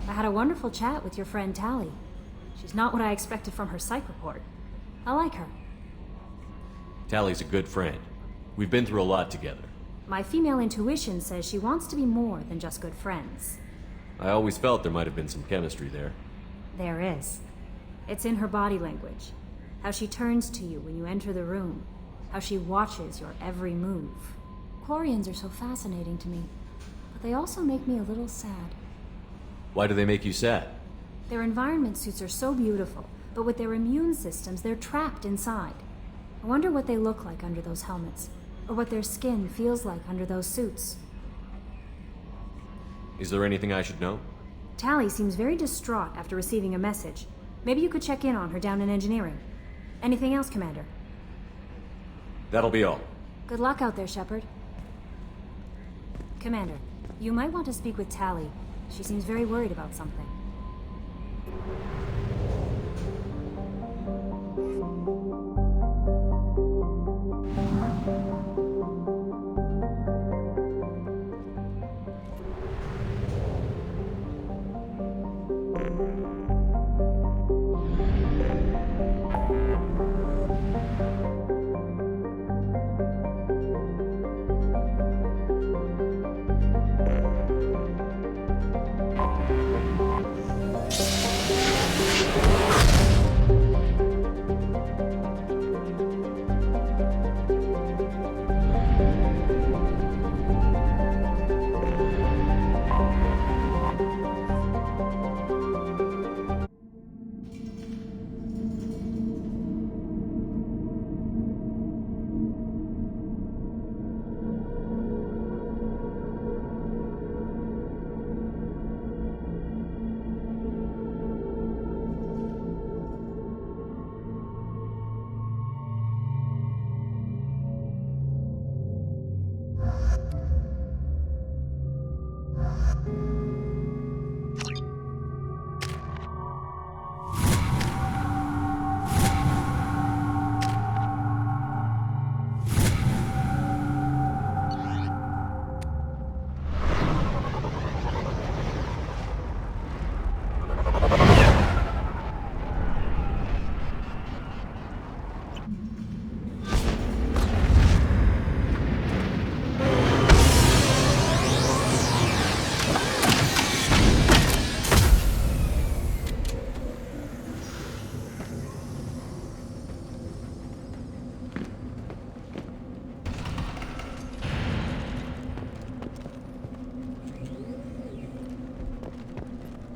I had a wonderful chat with your friend Tally. She's not what I expected from her psych report. I like her. Tally's a good friend. We've been through a lot together. My female intuition says she wants to be more than just good friends. I always felt there might have been some chemistry there. There is. It's in her body language. How she turns to you when you enter the room. How she watches your every move. Quarians are so fascinating to me, but they also make me a little sad. Why do they make you sad? Their environment suits are so beautiful, but with their immune systems, they're trapped inside. I wonder what they look like under those helmets, or what their skin feels like under those suits. Is there anything I should know? Tally seems very distraught after receiving a message. Maybe you could check in on her down in engineering. Anything else, Commander? That'll be all. Good luck out there, Shepard. Commander, you might want to speak with Tally. She seems very worried about something.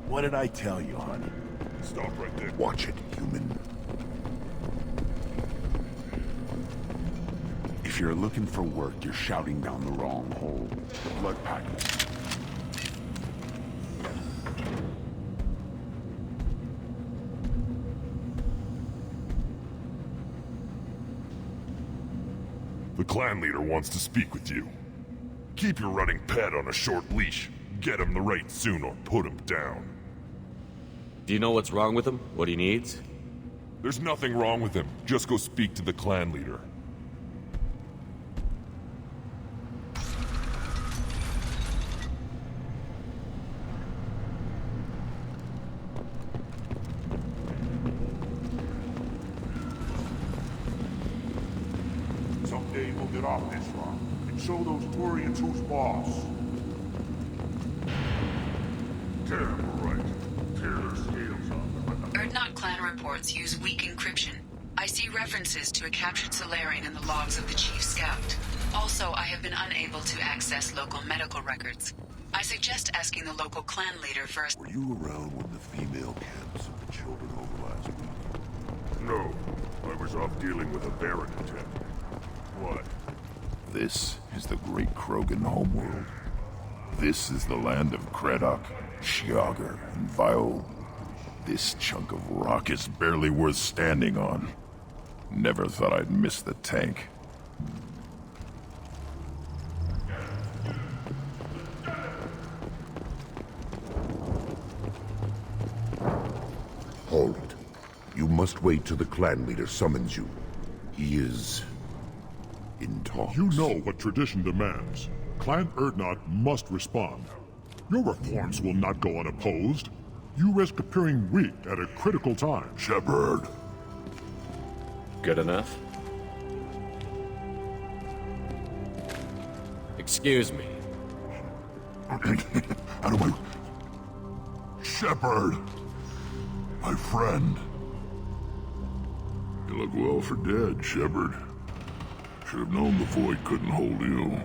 What did I tell you, honey? Stop right there. Watch it, human. If you're looking for work, you're shouting down the wrong hole. Blood packets. The clan leader wants to speak with you. Keep your running pet on a short leash. Get him the right soon or put him down. Do you know what's wrong with him? What he needs? There's nothing wrong with him. Just go speak to the clan leader. Someday we'll get off this rock and show those Turians who's boss. Terrible, right? Tear their scales off. Erdnot clan reports use weak encryption. I see references to a captured Solarian in the logs of the Chief Scout. Also, I have been unable to access local medical records. I suggest asking the local clan leader first. Were you around when the female camps of the children over last week? No, I was off dealing with a Baron attempt. What? This is the great Krogan homeworld. This is the land of Kredok, Shiagar, and Viol. This chunk of rock is barely worth standing on. Never thought I'd miss the tank. Hold it. You must wait till the clan leader summons you. He is in talks. You know what tradition demands. Clan Erdnot must respond. Your reforms will not go unopposed. You risk appearing weak at a critical time. Shepard. Good enough? Excuse me. How do I... Shepard! My friend. You look well for dead, Shepard. Should have known the Void couldn't hold you.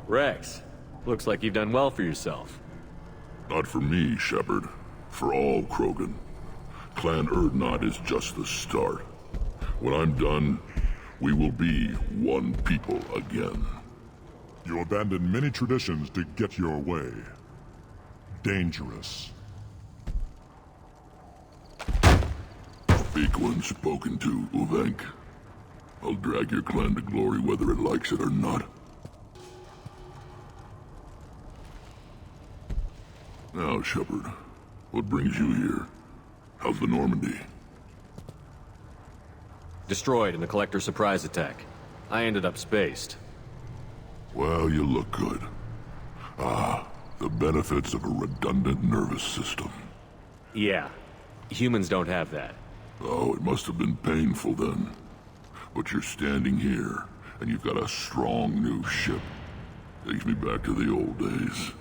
Rex, looks like you've done well for yourself. Not for me, Shepard. For all Krogan. Clan Urdnot is just the start. When I'm done, we will be one people again. You abandoned many traditions to get your way. Dangerous. Big one spoken to, Uvenk. I'll drag your clan to glory whether it likes it or not. Now, Shepard, what brings you here? How's the Normandy? Destroyed in the Collector surprise attack. I ended up spaced. Well, you look good. Ah, the benefits of a redundant nervous system. Yeah, humans don't have that. Oh, it must have been painful then. But you're standing here, and you've got a strong new ship. Takes me back to the old days.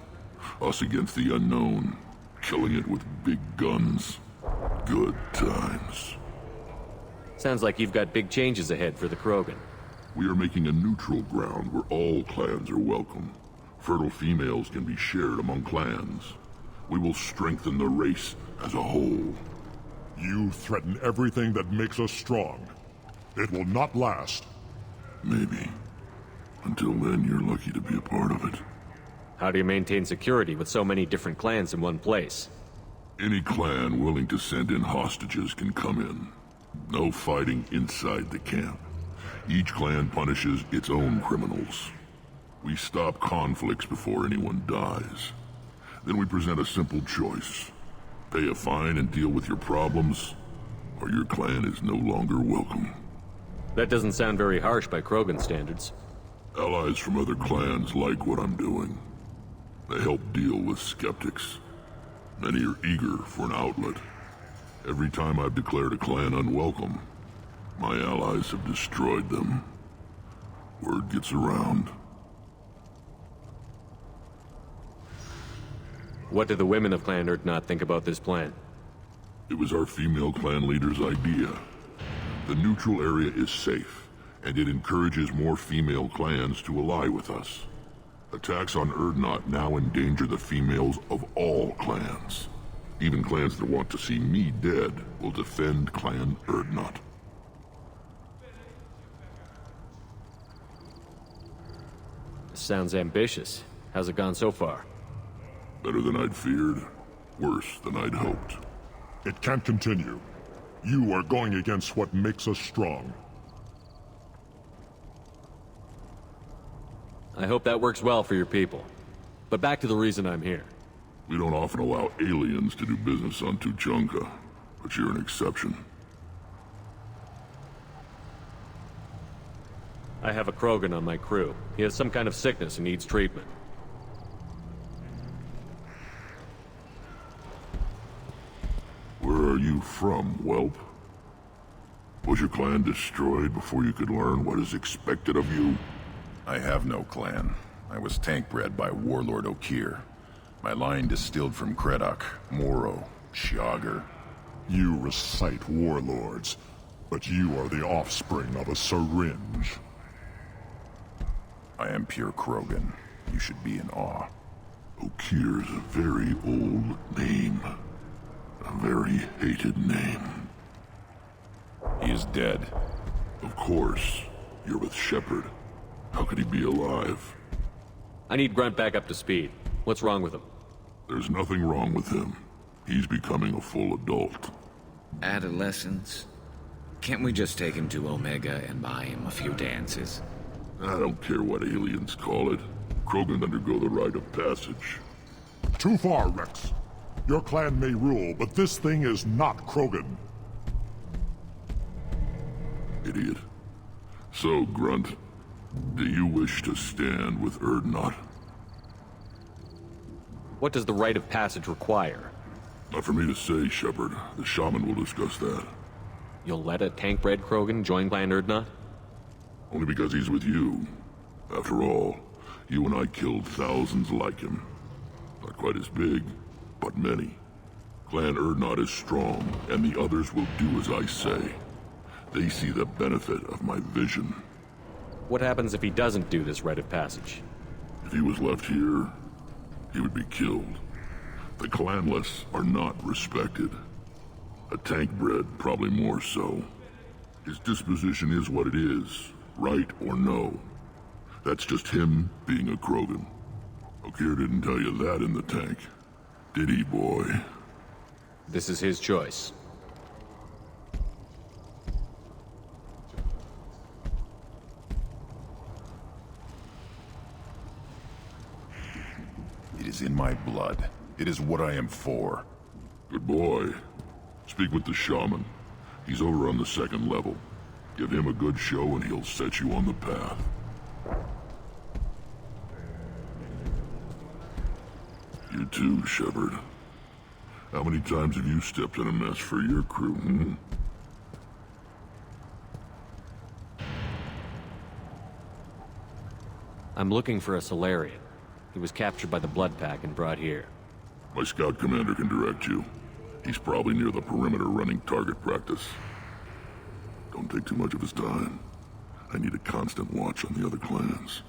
Us against the unknown, killing it with big guns. Good times. Sounds like you've got big changes ahead for the Krogan. We are making a neutral ground where all clans are welcome. Fertile females can be shared among clans. We will strengthen the race as a whole. You threaten everything that makes us strong. It will not last. Maybe. Until then, you're lucky to be a part of it. How do you maintain security with so many different clans in one place? Any clan willing to send in hostages can come in. No fighting inside the camp. Each clan punishes its own criminals. We stop conflicts before anyone dies. Then we present a simple choice. Pay a fine and deal with your problems, or your clan is no longer welcome. That doesn't sound very harsh by Krogan standards. Allies from other clans like what I'm doing. They help deal with skeptics. Many are eager for an outlet. Every time I've declared a clan unwelcome, my allies have destroyed them. Word gets around. What do the women of Clan Urdnot think about this plan? It was our female clan leader's idea. The neutral area is safe, and it encourages more female clans to ally with us. Attacks on Urdnot now endanger the females of all clans. Even clans that want to see me dead will defend Clan Urdnot. Sounds ambitious. How's it gone so far? Better than I'd feared. Worse than I'd hoped. It can't continue. You are going against what makes us strong. I hope that works well for your people. But back to the reason I'm here. We don't often allow aliens to do business on Tuchanka, but you're an exception. I have a Krogan on my crew. He has some kind of sickness and needs treatment. Where are you from, whelp? Was your clan destroyed before you could learn what is expected of you? I have no clan. I was tank bred by Warlord Okir. My line distilled from Kredok, Moro, Shiagar. You recite warlords, but you are the offspring of a syringe. I am pure Krogan. You should be in awe. Okir's a very old name. A very hated name. He is dead. Of course. You're with Shepard. How could he be alive? I need Grunt back up to speed. What's wrong with him? There's nothing wrong with him. He's becoming a full adult. Adolescence? Can't we just take him to Omega and buy him a few dances? I don't care what aliens call it. Krogan undergo the rite of passage. Too far, Rex. Your clan may rule, but this thing is not Krogan. Idiot. So, Grunt, do you wish to stand with Urdnot? What does the rite of passage require? Not for me to say, Shepard. The shaman will discuss that. You'll let a tank-bred Krogan join Clan Erdnot? Only because he's with you. After all, you and I killed thousands like him. Not quite as big, but many. Clan Erdnot is strong, and the others will do as I say. They see the benefit of my vision. What happens if he doesn't do this rite of passage? If he was left here, he would be killed. The clanless are not respected. A tank-bred, probably more so. His disposition is what it is, right or no. That's just him being a Krogan. Okeer didn't tell you that in the tank. Did he, boy? This is his choice. It is in my blood. It is what I am for. Good boy. Speak with the shaman. He's over on the second level. Give him a good show and he'll set you on the path. You too, Shepard. How many times have you stepped in a mess for your crew, hmm? I'm looking for a Solarian. He was captured by the Blood Pack and brought here. My scout commander can direct you. He's probably near the perimeter running target practice. Don't take too much of his time. I need a constant watch on the other clans.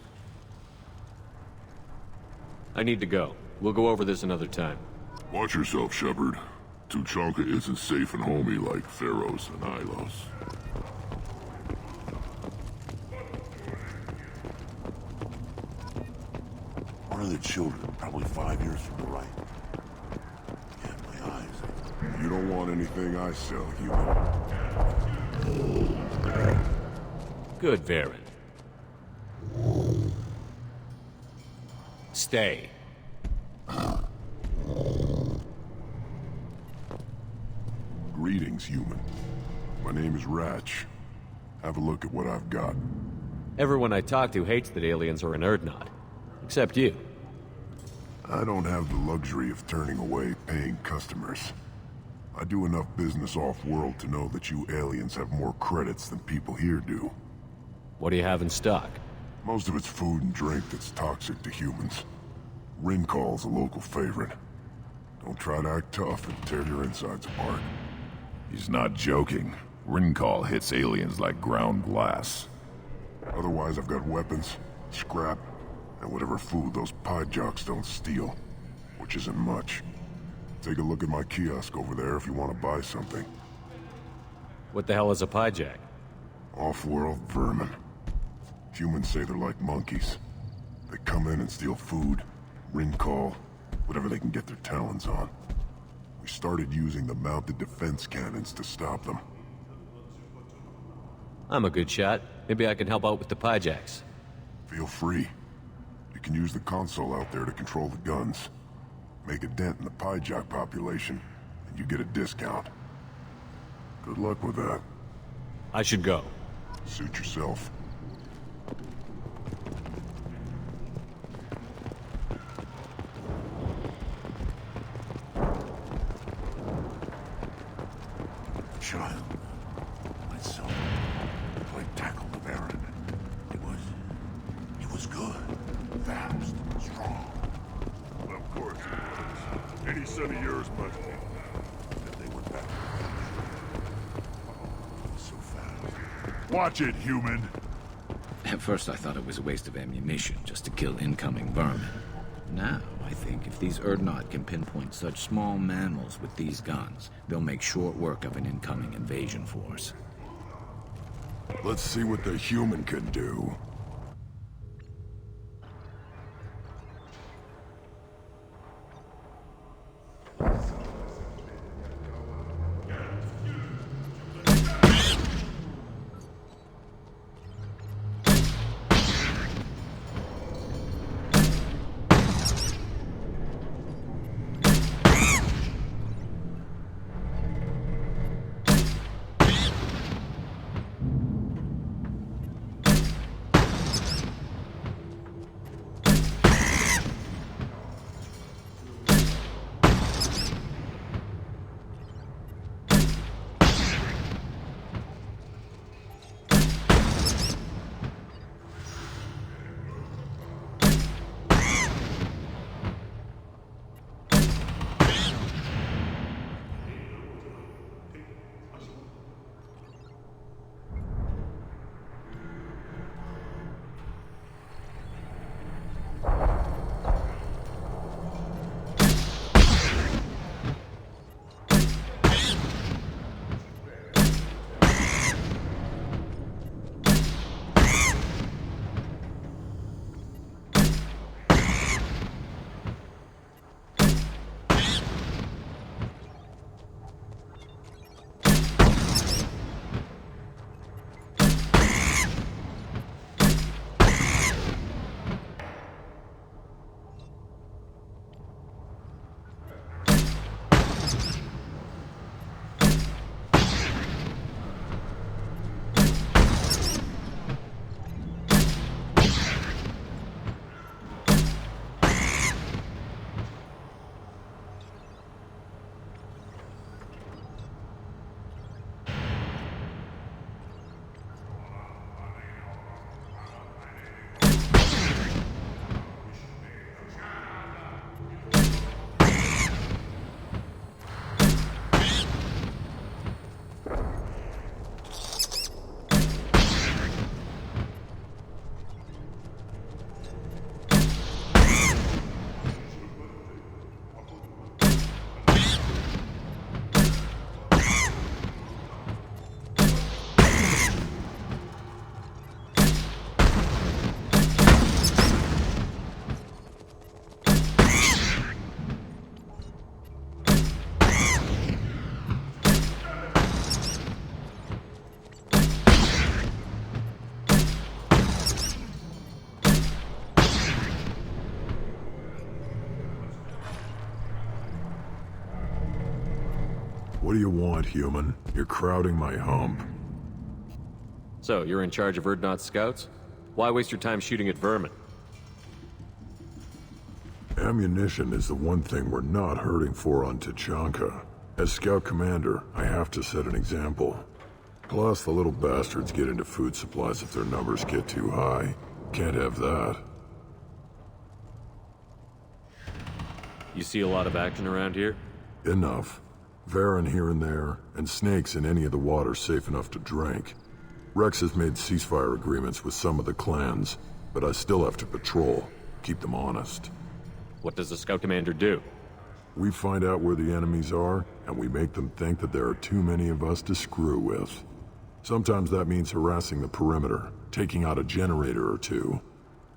I need to go. We'll go over this another time. Watch yourself, Shepard. Tuchanka isn't safe and homey like Pharaohs and Ilos. One of the children, probably 5 years from the right. Yeah, my eyes. You don't want anything I sell, human. Good, Varen. Stay. Greetings, human. My name is Ratch. Have a look at what I've got. Everyone I talk to hates that aliens are an Erdnot. Except you. I don't have the luxury of turning away paying customers. I do enough business off-world to know that you aliens have more credits than people here do. What do you have in stock? Most of it's food and drink that's toxic to humans. Rincall's a local favorite. Don't try to act tough and tear your insides apart. He's not joking. Rincall hits aliens like ground glass. Otherwise, I've got weapons, scrap, and whatever food those pie jocks don't steal. Which isn't much. Take a look at my kiosk over there if you want to buy something. What the hell is a pyjack? Off-world vermin. Humans say they're like monkeys. They come in and steal food, Rincall, whatever they can get their talons on. We started using the mounted defense cannons to stop them. I'm a good shot. Maybe I can help out with the pyjacks. Feel free. You can use the console out there to control the guns. Make a dent in the pyjack population, and you get a discount. Good luck with that. I should go. Suit yourself. Child, my son, I tackled the Baron. He was good, fast, strong. Well, of course he was. Any son of yours must be. Then they went back. Oh, so fast. Watch it, human! At first I thought it was a waste of ammunition just to kill incoming vermin. Now, I think if these Erdnot can pinpoint such small mammals with these guns, they'll make short work of an incoming invasion force. Let's see what the human can do. What do you want, human? You're crowding my hump. So, you're in charge of Urdnot's scouts? Why waste your time shooting at vermin? Ammunition is the one thing we're not hurting for on Tachanka. As scout commander, I have to set an example. Plus, the little bastards get into food supplies if their numbers get too high. Can't have that. You see a lot of action around here? Enough. Varen here and there, and snakes in any of the water safe enough to drink. Rex has made ceasefire agreements with some of the clans, but I still have to patrol, keep them honest. What does the scout commander do? We find out where the enemies are, and we make them think that there are too many of us to screw with. Sometimes that means harassing the perimeter, taking out a generator or two.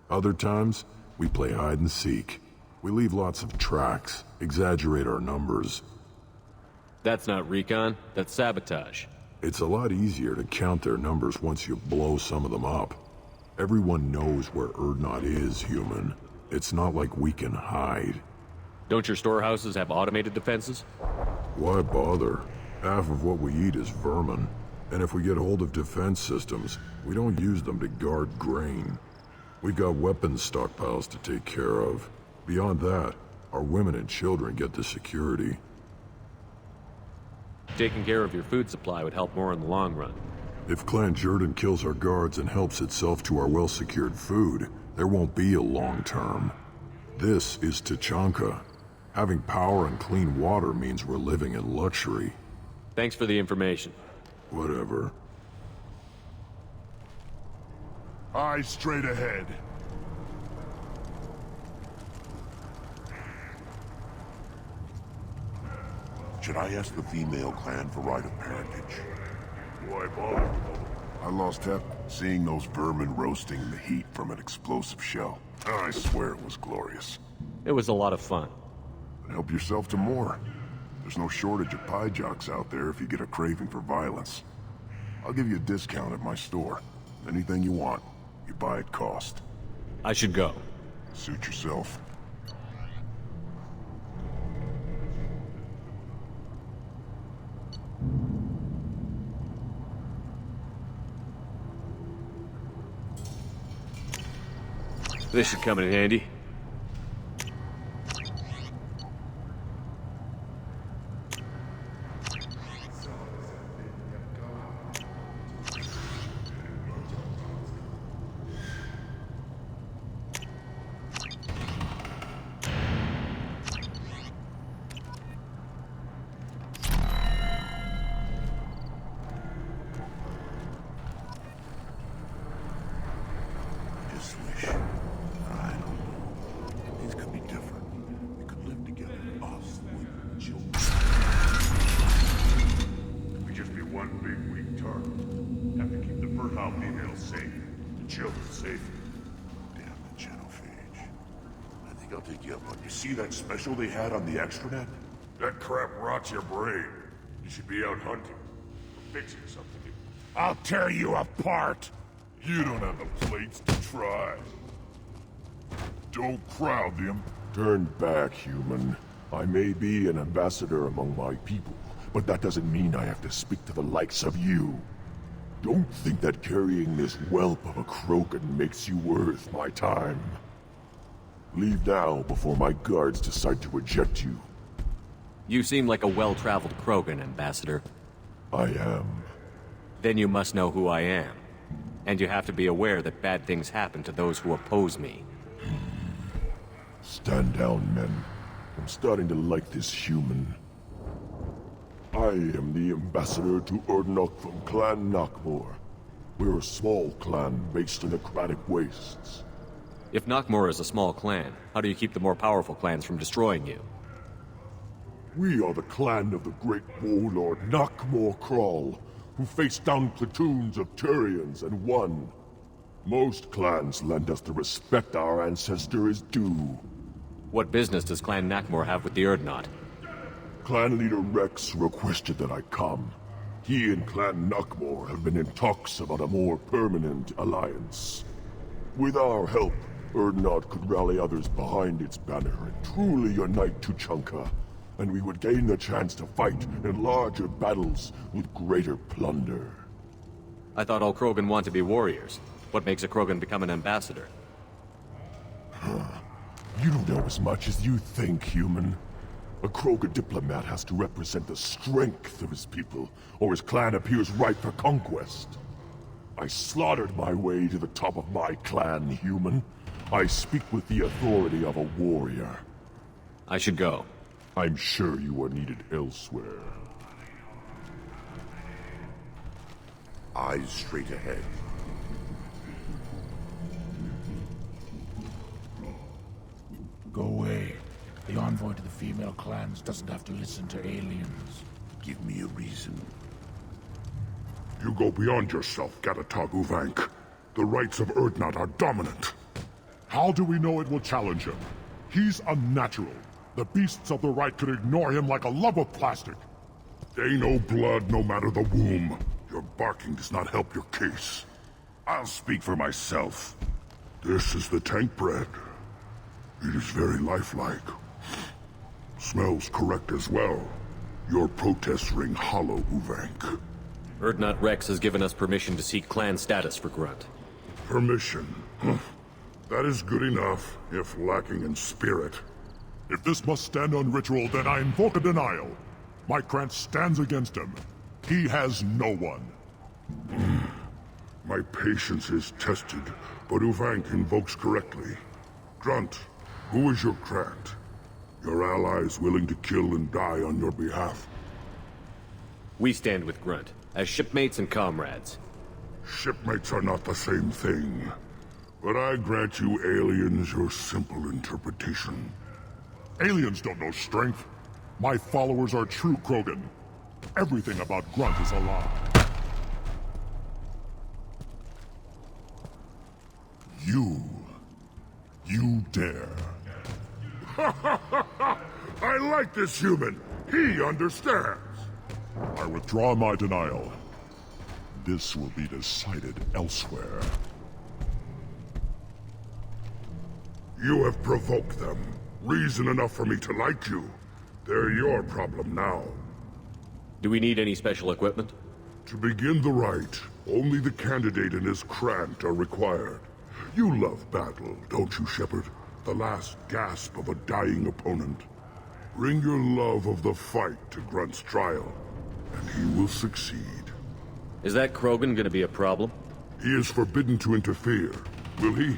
Other times, we play hide and seek. We leave lots of tracks, exaggerate our numbers. That's not recon, that's sabotage. It's a lot easier to count their numbers once you blow some of them up. Everyone knows where Urdnot is, human. It's not like we can hide. Don't your storehouses have automated defenses? Why bother? Half of what we eat is vermin. And if we get hold of defense systems, we don't use them to guard grain. We got weapons stockpiles to take care of. Beyond that, our women and children get the security. Taking care of your food supply would help more in the long run. If Clan Jordan kills our guards and helps itself to our well-secured food, there won't be a long term. This is Tachanka. Having power and clean water means we're living in luxury. Thanks for the information. Whatever. Eyes straight ahead. Should I ask the female clan for rite of parentage? Why bother? I lost Hep seeing those vermin roasting in the heat from an explosive shell. I swear it was glorious. It was a lot of fun. And help yourself to more. There's no shortage of pie jocks out there if you get a craving for violence. I'll give you a discount at my store. Anything you want, you buy at cost. I should go. Suit yourself. This should come in handy. Just wish. I don't know. Things could be different. We could live together. Us, women, children. We just be one big weak target. Have to keep the fertile females safe. The children safe. Damn the genophage. I think I'll take you up on. You see that special they had on the extranet? That crap rots your brain. You should be out hunting. Or fixing something. I'll tear you apart! You don't have the plates to try. Don't crowd them. Turn back, human. I may be an ambassador among my people, but that doesn't mean I have to speak to the likes of you. Don't think that carrying this whelp of a Krogan makes you worth my time. Leave now before my guards decide to eject you. You seem like a well-traveled Krogan, Ambassador. I am. Then you must know who I am. And you have to be aware that bad things happen to those who oppose me. Stand down, men. I'm starting to like this human. I am the ambassador to Urdnot from Clan Nakmor. We're a small clan based in the Kratic Wastes. If Nakmor is a small clan, how do you keep the more powerful clans from destroying you? We are the clan of the great warlord Nakmor Kral, who faced down platoons of Turians and won. Most clans lend us the respect our ancestor is due. What business does Clan Nakmor have with the Urdnot? Clan leader Rex requested that I come. He and Clan Nakmor have been in talks about a more permanent alliance. With our help, Urdnot could rally others behind its banner and truly unite Tuchanka. and we would gain the chance to fight in larger battles with greater plunder. I thought all Krogan want to be warriors. What makes a Krogan become an ambassador? You don't know as much as you think, human. A Krogan diplomat has to represent the strength of his people, or his clan appears ripe for conquest. I slaughtered my way to the top of my clan, human. I speak with the authority of a warrior. I should go. I'm sure you are needed elsewhere. Eyes straight ahead. Go away. The envoy to the female clans doesn't have to listen to aliens. Give me a reason. You go beyond yourself, Gatatog Uvank. The rights of Urdnot are dominant. How do we know it will challenge him? He's unnatural. The beasts of the right could ignore him like a lump of plastic. They know blood no matter the womb. Your barking does not help your case. I'll speak for myself. This is the tank bread. It is very lifelike. Smells correct as well. Your protests ring hollow, Uvank. Urdnot Rex has given us permission to seek clan status for Grunt. Permission? Huh. That is good enough, if lacking in spirit. If this must stand on ritual, then I invoke a denial. My clan stands against him. He has no one. My patience is tested, but Uvank invokes correctly. Grunt, who is your Krant? Your allies willing to kill and die on your behalf? We stand with Grunt, as shipmates and comrades. Shipmates are not the same thing. But I grant you aliens your simple interpretation. Aliens don't know strength. My followers are true Krogan. Everything about Grunt is a lie. You dare. I like this human. He understands. I withdraw my denial. This will be decided elsewhere. You have provoked them. Reason enough for me to like you. They're your problem now. Do we need any special equipment? To begin the rite, only the candidate and his Krant are required. You love battle, don't you, Shepard? The last gasp of a dying opponent. Bring your love of the fight to Grunt's trial, and he will succeed. Is that Krogan gonna be a problem? He is forbidden to interfere, will he?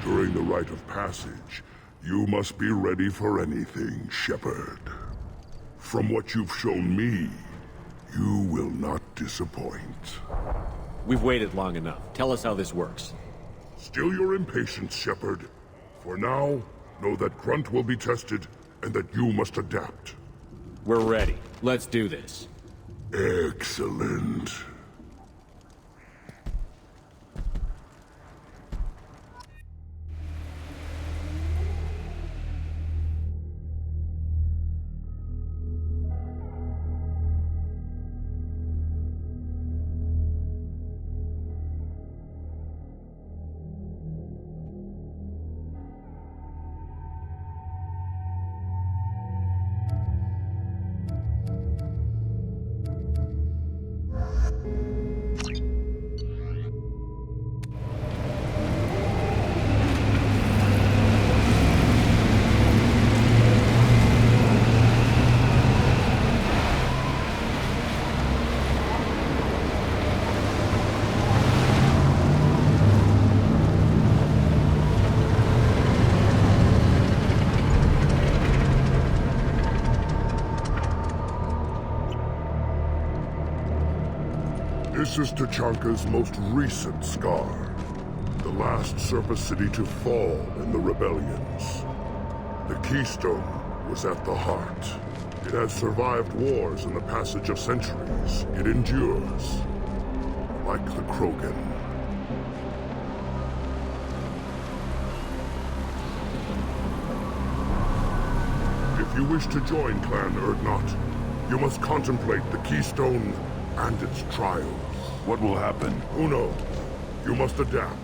During the rite of passage, you must be ready for anything, Shepard. From what you've shown me, you will not disappoint. We've waited long enough. Tell us how this works. Still your impatience, Shepard. For now, know that Grunt will be tested, and that you must adapt. We're ready. Let's do this. Excellent. This is Tachanka's most recent scar. The last surface city to fall in the rebellions. The Keystone was at the heart. It has survived wars and the passage of centuries. It endures. Like the Krogan. If you wish to join Clan Urdnot, you must contemplate the Keystone and its trials. What will happen? Who knows? You must adapt.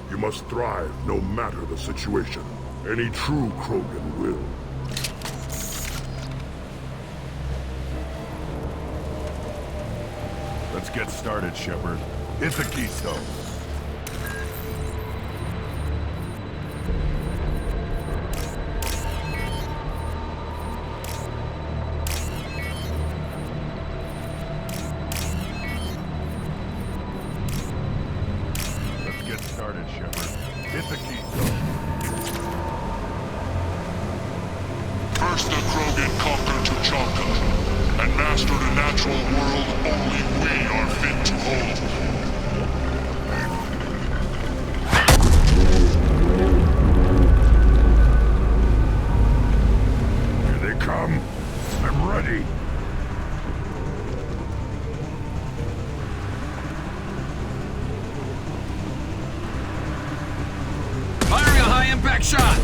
You must thrive no matter the situation. Any true Krogan will. Let's get started, Shepard. Hit the keystone. Let's get started, Shepard. Hit the keystone. First the Krogan conquered Tuchanka, and mastered a natural world only we are fit to hold. Here they come. I'm ready. Firing a high-impact shot!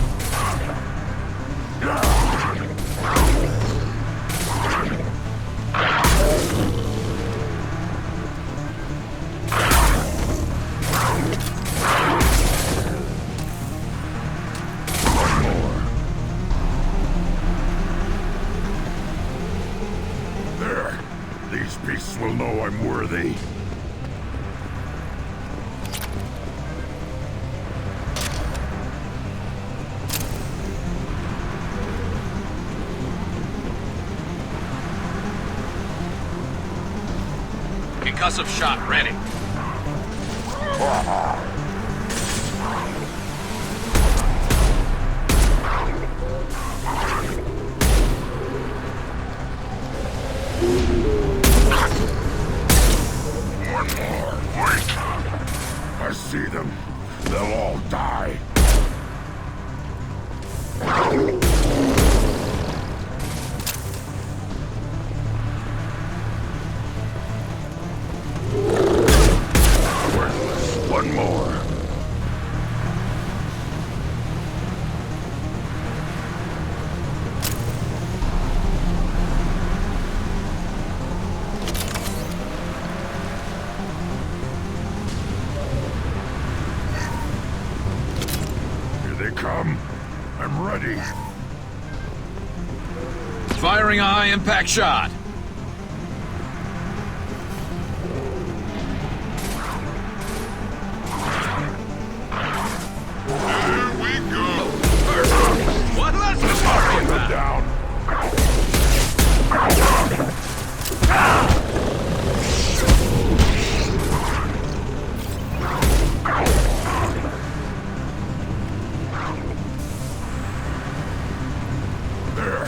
There. These beasts will know I'm worthy. Concussive shot ready. One more. Wait. I see them. They'll all die. Worthless. One more. Here they come. I'm ready. Firing a high-impact shot. Here we go! What less to worry about? Down. There.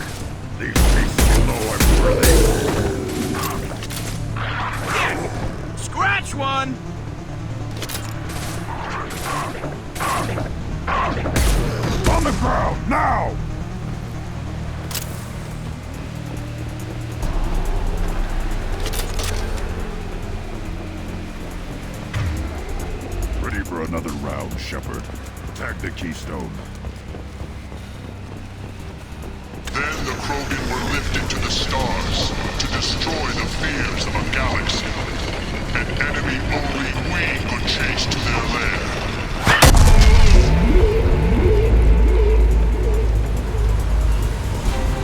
These beasts will know I'm worthy. Scratch one! On the ground, now! Ready for another round, Shepard. Tag the keystone. Then the Krogan were lifted to the stars to destroy the fears of a galaxy. An enemy only we could chase to their lair.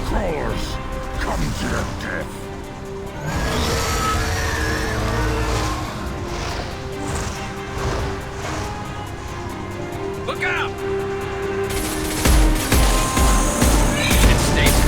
Crawlers, come to your death. Look out! It stays.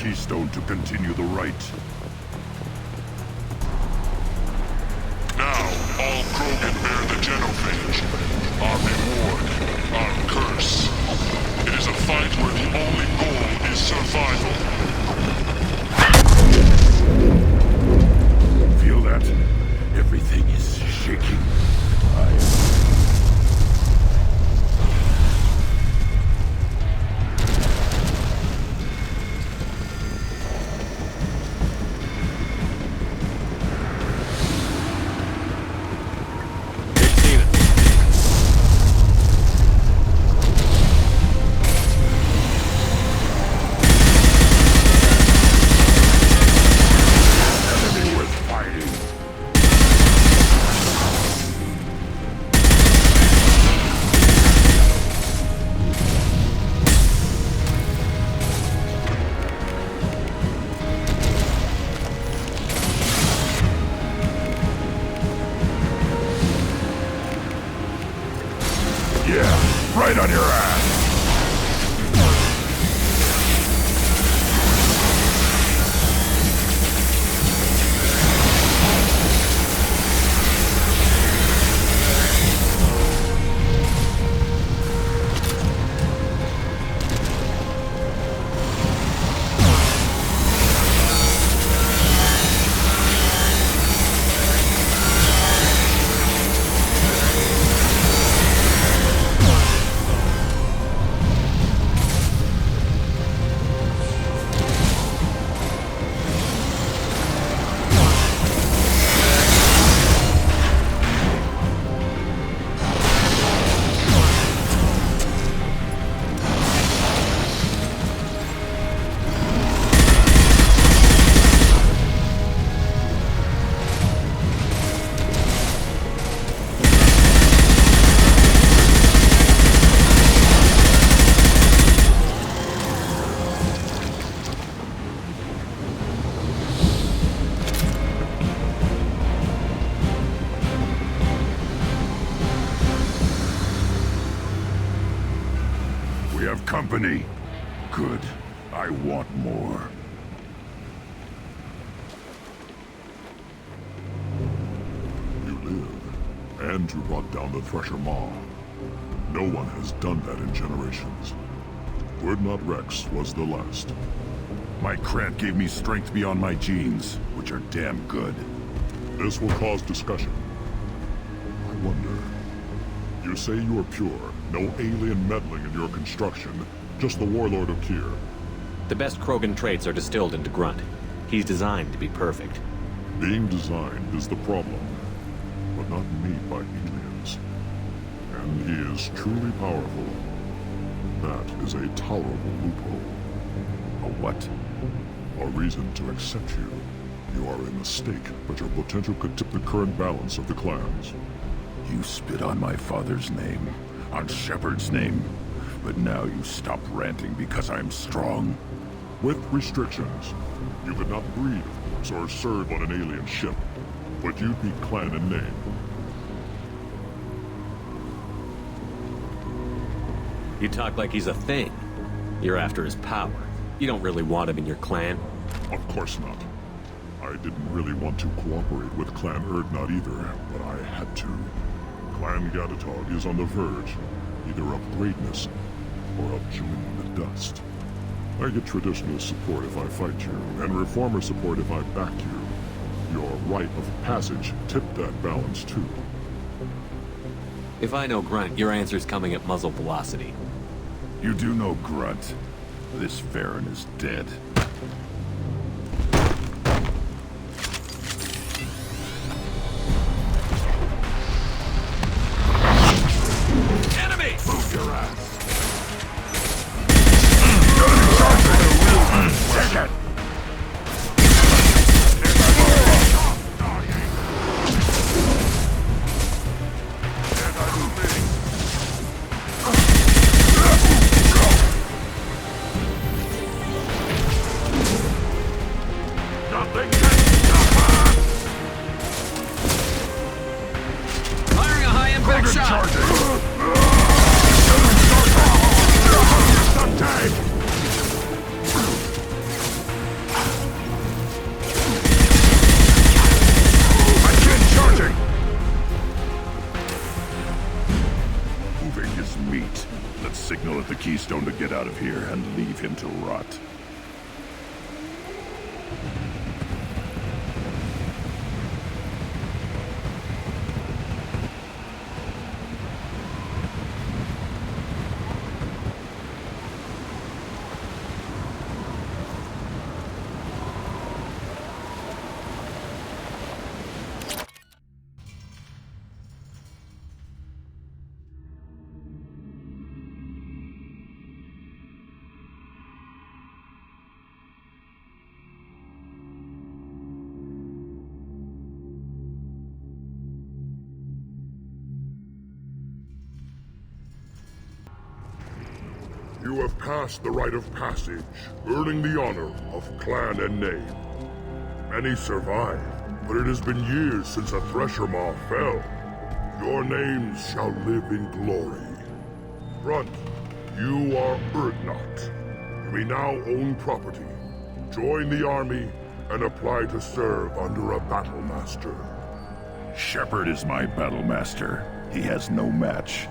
keystone to continue the rite. Now, all Krogan bear the genophage. Our reward, our curse. It is a fight where the only goal is survival. Feel that? Everything is shaking. Right on your ass! We have company. Good. I want more. You live, and you brought down the Thresher Maw. No one has done that in generations. Wordnot Rex was the last. My Krant gave me strength beyond my genes, which are damn good. This will cause discussion. I wonder... You say you are pure, no alien meddling in your construction, just the warlord of Tyr. The best Krogan traits are distilled into Grunt. He's designed to be perfect. Being designed is the problem, but not made by aliens. And he is truly powerful. That is a tolerable loophole. A what? A reason to accept you. You are a mistake, but your potential could tip the current balance of the clans. You spit on my father's name, on Shepard's name, but now you stop ranting because I'm strong. With restrictions. You could not breed, of course, or serve on an alien ship, but you'd be clan in name. You talk like he's a thing. You're after his power. You don't really want him in your clan. Of course not. I didn't really want to cooperate with Clan Urdnot either, but I had to. Clan Gatatog is on the verge, either of greatness or of joining the dust. I get traditionalist support if I fight you, and reformer support if I back you. Your rite of passage tipped that balance too. If I know Grunt, your answer's coming at muzzle velocity. You do know Grunt. This Farron is dead. Enemy! Move your ass! Take it! Firing a high-impact shot! the keystone to get out of here and leave him to rot. You have passed the rite of passage, earning the honor of clan and name. Many survive, but it has been years since a Thresher Maw fell. Your names shall live in glory. Grunt, you are Urdnot. You may now own property. Join the army and apply to serve under a battle master. Shepard is my battle master. He has no match.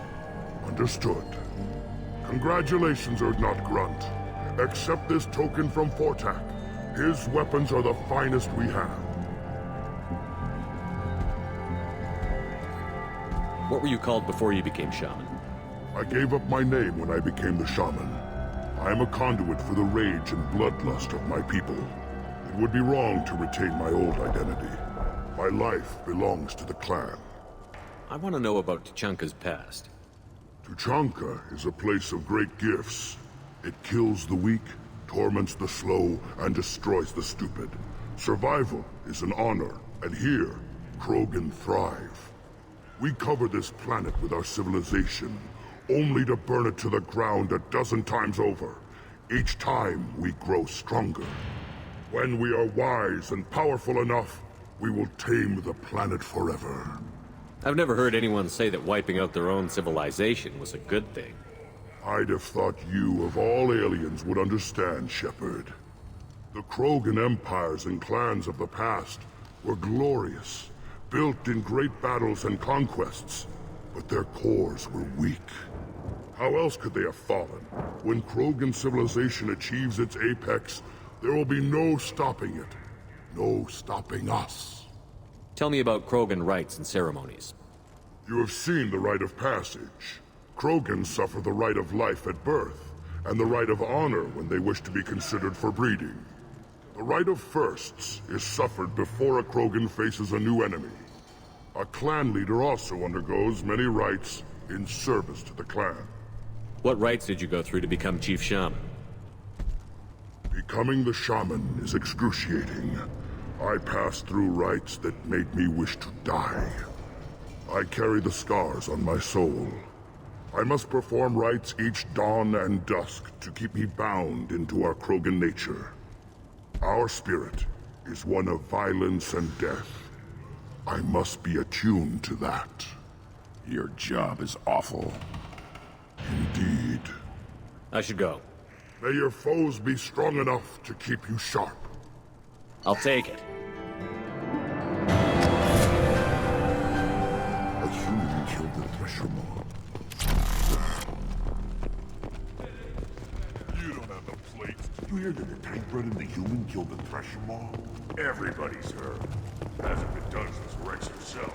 Understood. Congratulations, Urdnot Grunt. Accept this token from Fortak. His weapons are the finest we have. What were you called before you became shaman? I gave up my name when I became the shaman. I am a conduit for the rage and bloodlust of my people. It would be wrong to retain my old identity. My life belongs to the clan. I want to know about Tuchanka's past. Tuchanka is a place of great gifts. It kills the weak, torments the slow, and destroys the stupid. Survival is an honor, and here, Krogan thrive. We cover this planet with our civilization, only to burn it to the ground a dozen times over. Each time, we grow stronger. When we are wise and powerful enough, we will tame the planet forever. I've never heard anyone say that wiping out their own civilization was a good thing. I'd have thought you, of all aliens, would understand, Shepard. The Krogan empires and clans of the past were glorious, built in great battles and conquests, but their cores were weak. How else could they have fallen? When Krogan civilization achieves its apex, there will be no stopping it. No stopping us. Tell me about Krogan rites and ceremonies. You have seen the rite of passage. Krogans suffer the rite of life at birth, and the rite of honor when they wish to be considered for breeding. The rite of firsts is suffered before a Krogan faces a new enemy. A clan leader also undergoes many rites in service to the clan. What rites did you go through to become Chief Shaman? Becoming the shaman is excruciating. I passed through rites that made me wish to die. I carry the scars on my soul. I must perform rites each dawn and dusk to keep me bound into our Krogan nature. Our spirit is one of violence and death. I must be attuned to that. Your job is awful. Indeed. I should go. May your foes be strong enough to keep you sharp. I'll take it. A human killed the Thresher Maw. You don't have the plates. You hear that the tank bred and the human killed the Thresher Maw? Everybody's heard. Hasn't been done since Rex herself.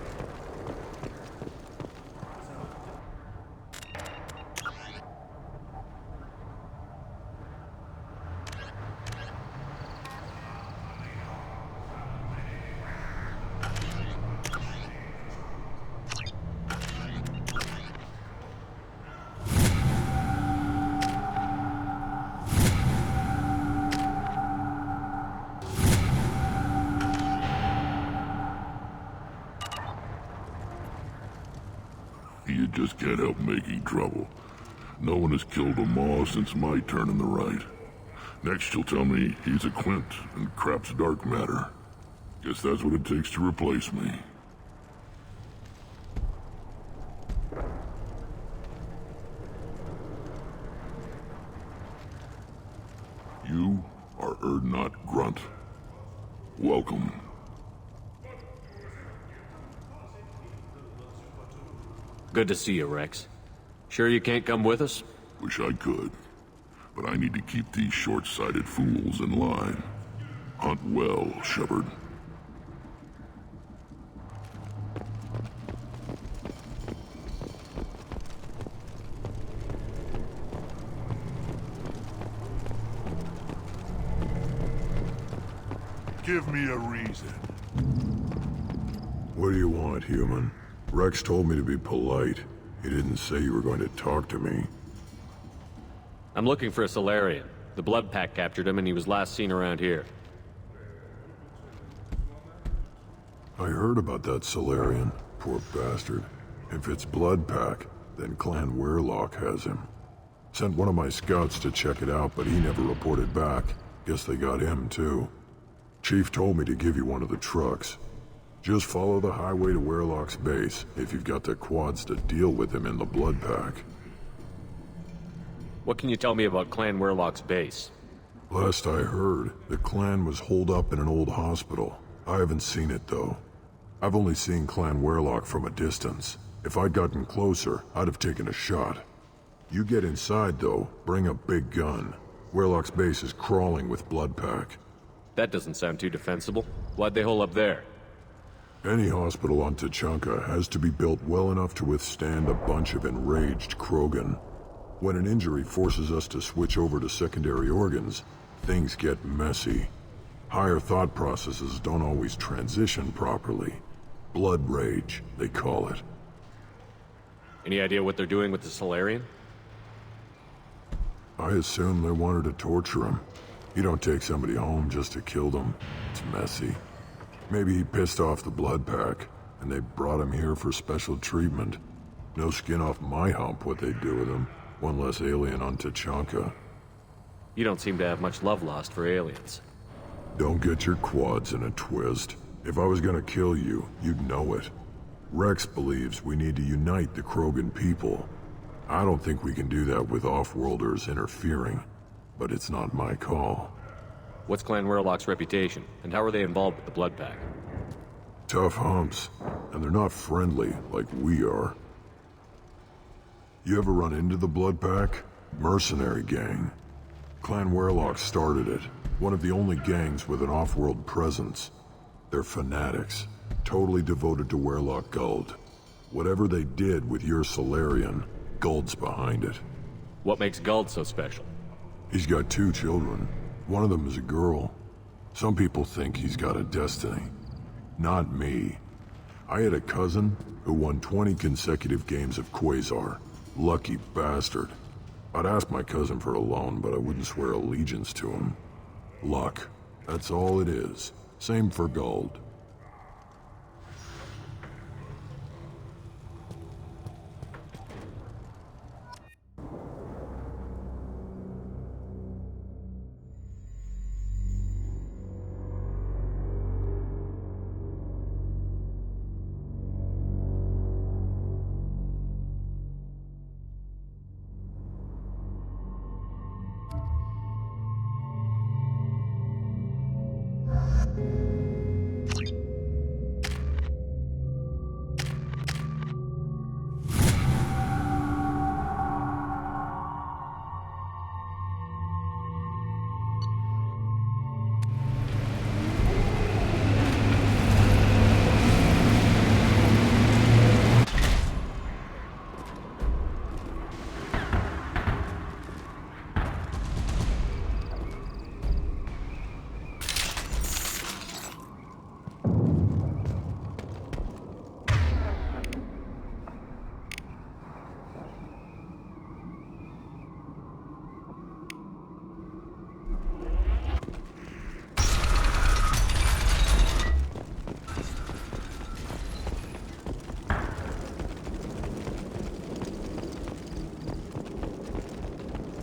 You just can't help making trouble. No one has killed a Maw since my turn in the right. Next you'll tell me he's a Quint and crap's dark matter. Guess that's what it takes to replace me. You are Urdnot Grunt. Welcome. Good to see you, Rex. Sure you can't come with us? Wish I could. But I need to keep these short-sighted fools in line. Hunt well, Shepard. Give me a reason. What do you want, human? Rex told me to be polite. He didn't say you were going to talk to me. I'm looking for a Solarian. The Blood Pack captured him and he was last seen around here. I heard about that Solarian. Poor bastard. If it's Blood Pack, then Clan Weirlock has him. Sent one of my scouts to check it out, but he never reported back. Guess they got him, too. Chief told me to give you one of the trucks. Just follow the highway to Weirlock's base, if you've got the quads to deal with him in the Blood Pack. What can you tell me about Clan Weirlock's base? Last I heard, the clan was holed up in an old hospital. I haven't seen it, though. I've only seen Clan Weirlock from a distance. If I'd gotten closer, I'd have taken a shot. You get inside, though, bring a big gun. Weirlock's base is crawling with Blood Pack. That doesn't sound too defensible. Why'd they hole up there? Any hospital on Tuchanka has to be built well enough to withstand a bunch of enraged Krogan. When an injury forces us to switch over to secondary organs, things get messy. Higher thought processes don't always transition properly. Blood rage, they call it. Any idea what they're doing with the Solarian? I assume they wanted to torture him. You don't take somebody home just to kill them. It's messy. Maybe he pissed off the Blood Pack, and they brought him here for special treatment. No skin off my hump what they'd do with him. One less alien on Tuchanka. You don't seem to have much love lost for aliens. Don't get your quads in a twist. If I was gonna kill you, you'd know it. Rex believes we need to unite the Krogan people. I don't think we can do that with off-worlders interfering, but it's not my call. What's Clan Weirlock's reputation, and how are they involved with the Blood Pack? Tough humps, and they're not friendly like we are. You ever run into the Blood Pack? Mercenary gang. Clan Weirlock started it, one of the only gangs with an off-world presence. They're fanatics, totally devoted to Weirlock Guld. Whatever they did with your Solarian, Guld's behind it. What makes Guld so special? He's got 2 children. One of them is a girl. Some people think he's got a destiny. Not me. I had a cousin who won 20 consecutive games of Quasar. Lucky bastard. I'd ask my cousin for a loan, but I wouldn't swear allegiance to him. Luck. That's all it is. Same for Guld.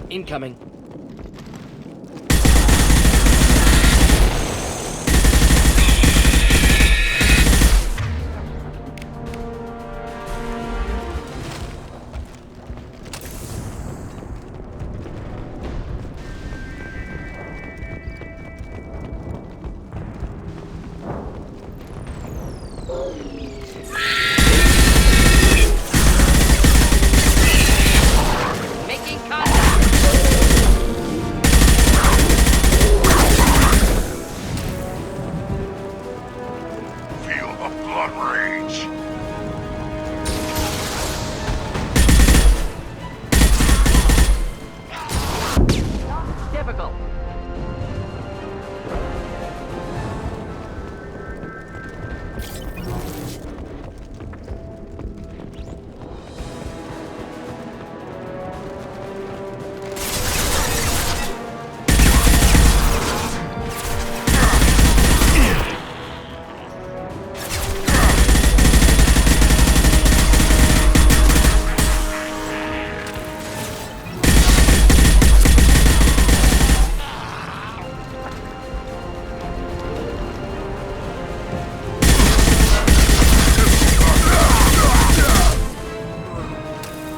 Incoming. Making contact. blood rage! Difficult.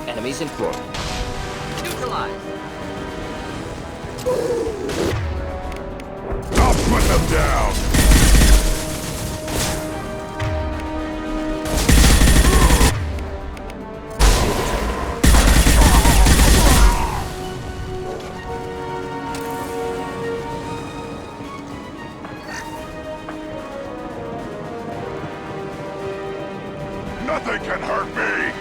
Enemies in floor. Neutralized. I'll put them down! Nothing can hurt me!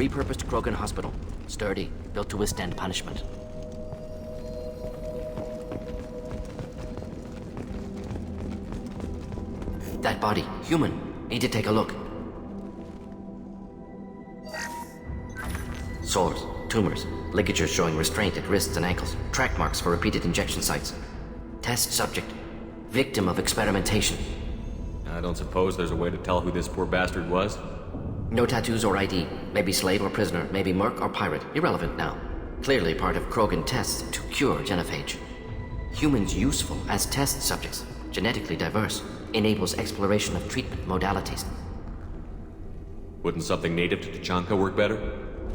Repurposed Krogan Hospital. Sturdy, built to withstand punishment. That body, human. Need to take a look. Sores, tumors, ligatures showing restraint at wrists and ankles, track marks for repeated injection sites. Test subject, victim of experimentation. I don't suppose there's a way to tell who this poor bastard was? No tattoos or ID. Maybe slave or prisoner, maybe merc or pirate. Irrelevant now. Clearly part of Krogan tests to cure genophage. Humans useful as test subjects, genetically diverse, enables exploration of treatment modalities. Wouldn't something native to Tachanka work better?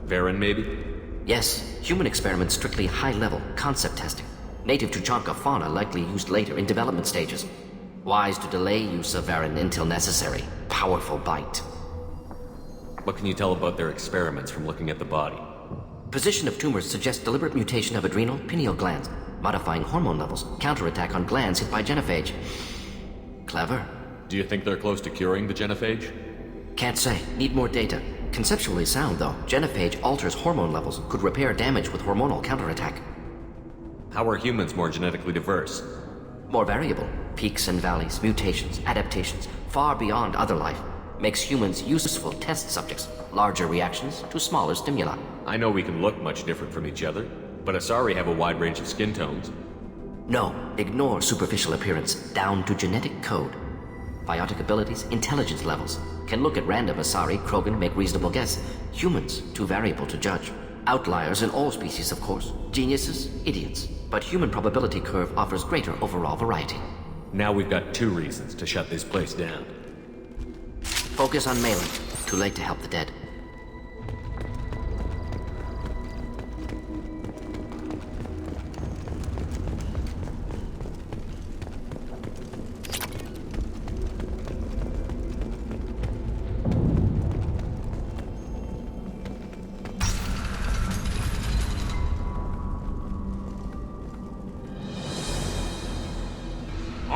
Varen, maybe? Yes, human experiments strictly high-level, concept testing. Native Tachanka fauna likely used later in development stages. Wise to delay use of Varen until necessary. Powerful bite. What can you tell about their experiments from looking at the body? Position of tumors suggests deliberate mutation of adrenal, pineal glands, modifying hormone levels, counterattack on glands hit by genophage. Clever. Do you think they're close to curing the genophage? Can't say. Need more data. Conceptually sound, though. Genophage alters hormone levels, could repair damage with hormonal counterattack. How are humans more genetically diverse? More variable. Peaks and valleys, mutations, adaptations, far beyond other life. Makes humans useful test subjects. Larger reactions to smaller stimuli. I know we can look much different from each other, but Asari have a wide range of skin tones. No, ignore superficial appearance, down to genetic code. Biotic abilities, intelligence levels. Can look at random Asari, Krogan, make reasonable guess. Humans, too variable to judge. Outliers in all species, of course. Geniuses, idiots. But human probability curve offers greater overall variety. Now we've got 2 reasons to shut this place down. Focus on Malin. Too late to help the dead.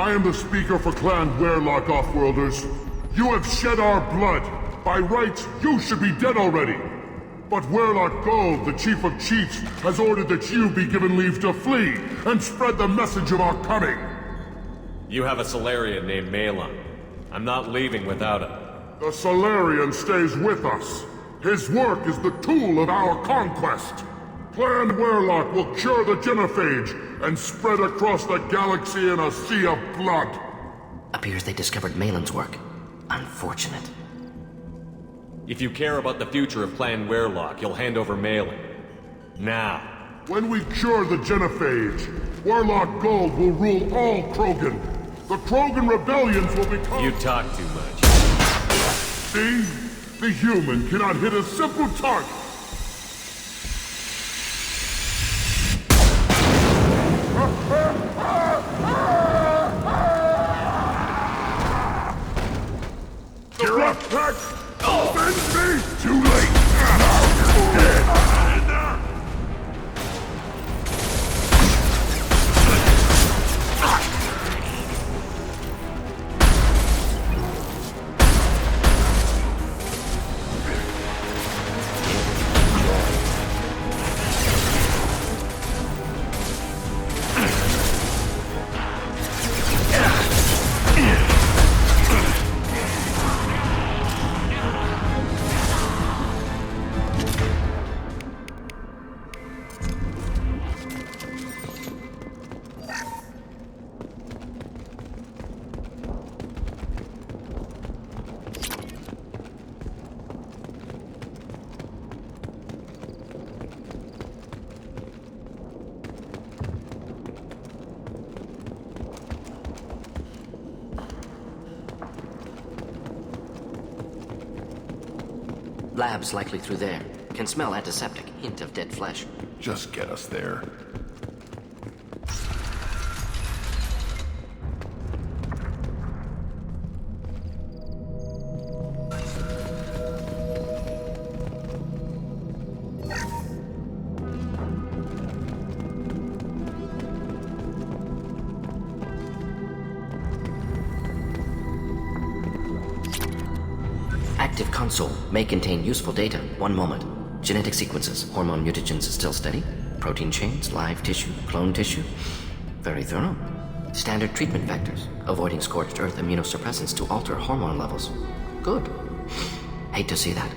I am the speaker for Clan Werlock, Offworlders. You have shed our blood. By rights, you should be dead already. But Werlock Gold, the Chief of Chiefs, has ordered that you be given leave to flee and spread the message of our coming. You have a Solarian named Malon. I'm not leaving without him. The Solarian stays with us. His work is the tool of our conquest. Clan Werlock will cure the genophage and spread across the galaxy in a sea of blood. Appears they discovered Malon's work. Unfortunate. If you care about the future of Clan Werlock, you'll hand over Malon. Now. When we cure the genophage, Werlock Gold will rule all Krogan. The Krogan rebellions will become... You talk too much. See? The human cannot hit a simple target. You're up, Pack! Avenge me! Too late! Now you're dead! In there! Labs likely through there. Can smell antiseptic. Hint of dead flesh. Just get us there. Active console may contain useful data. One moment. Genetic sequences. Hormone mutagens still steady. Protein chains, live tissue, clone tissue. Very thorough. Standard treatment vectors. Avoiding scorched earth immunosuppressants to alter hormone levels. Good. Hate to see that.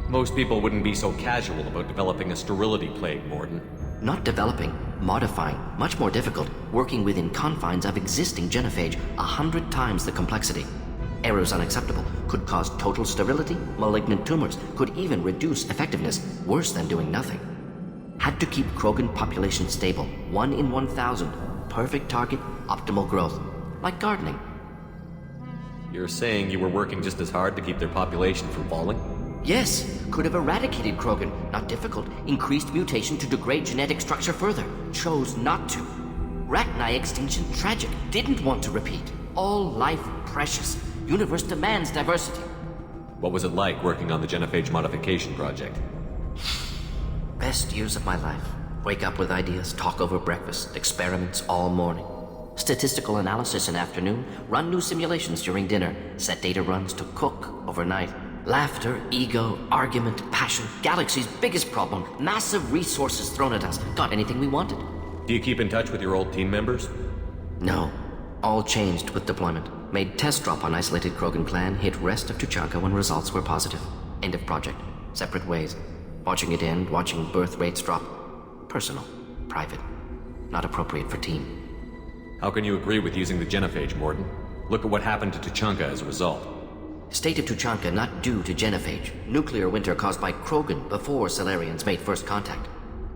Most people wouldn't be so casual about developing a sterility plague, Morden. Not developing, modifying, much more difficult, working within confines of existing genophage, 100 times the complexity. Errors unacceptable, could cause total sterility, malignant tumors, could even reduce effectiveness, worse than doing nothing. Had to keep Krogan population stable, 1 in 1,000, perfect target, optimal growth, like gardening. You're saying you were working just as hard to keep their population from falling? Yes, could have eradicated Krogan, not difficult, increased mutation to degrade genetic structure further, chose not to. Rachni extinction tragic, didn't want to repeat. All life precious. Universe demands diversity. What was it like working on the genophage modification project? Best years of my life. Wake up with ideas, talk over breakfast, experiments all morning. Statistical analysis in afternoon, run new simulations during dinner, set data runs to cook overnight. Laughter, ego, argument, passion, galaxy's biggest problem, massive resources thrown at us. Got anything we wanted. Do you keep in touch with your old team members? No. All changed with deployment. Made test drop on isolated Krogan clan, hit rest of Tuchanka when results were positive. End of project. Separate ways. Watching it end, watching birth rates drop. Personal. Private. Not appropriate for team. How can you agree with using the genophage, Morden? Look at what happened to Tuchanka as a result. State of Tuchanka not due to genophage. Nuclear winter caused by Krogan before Solarians made first contact.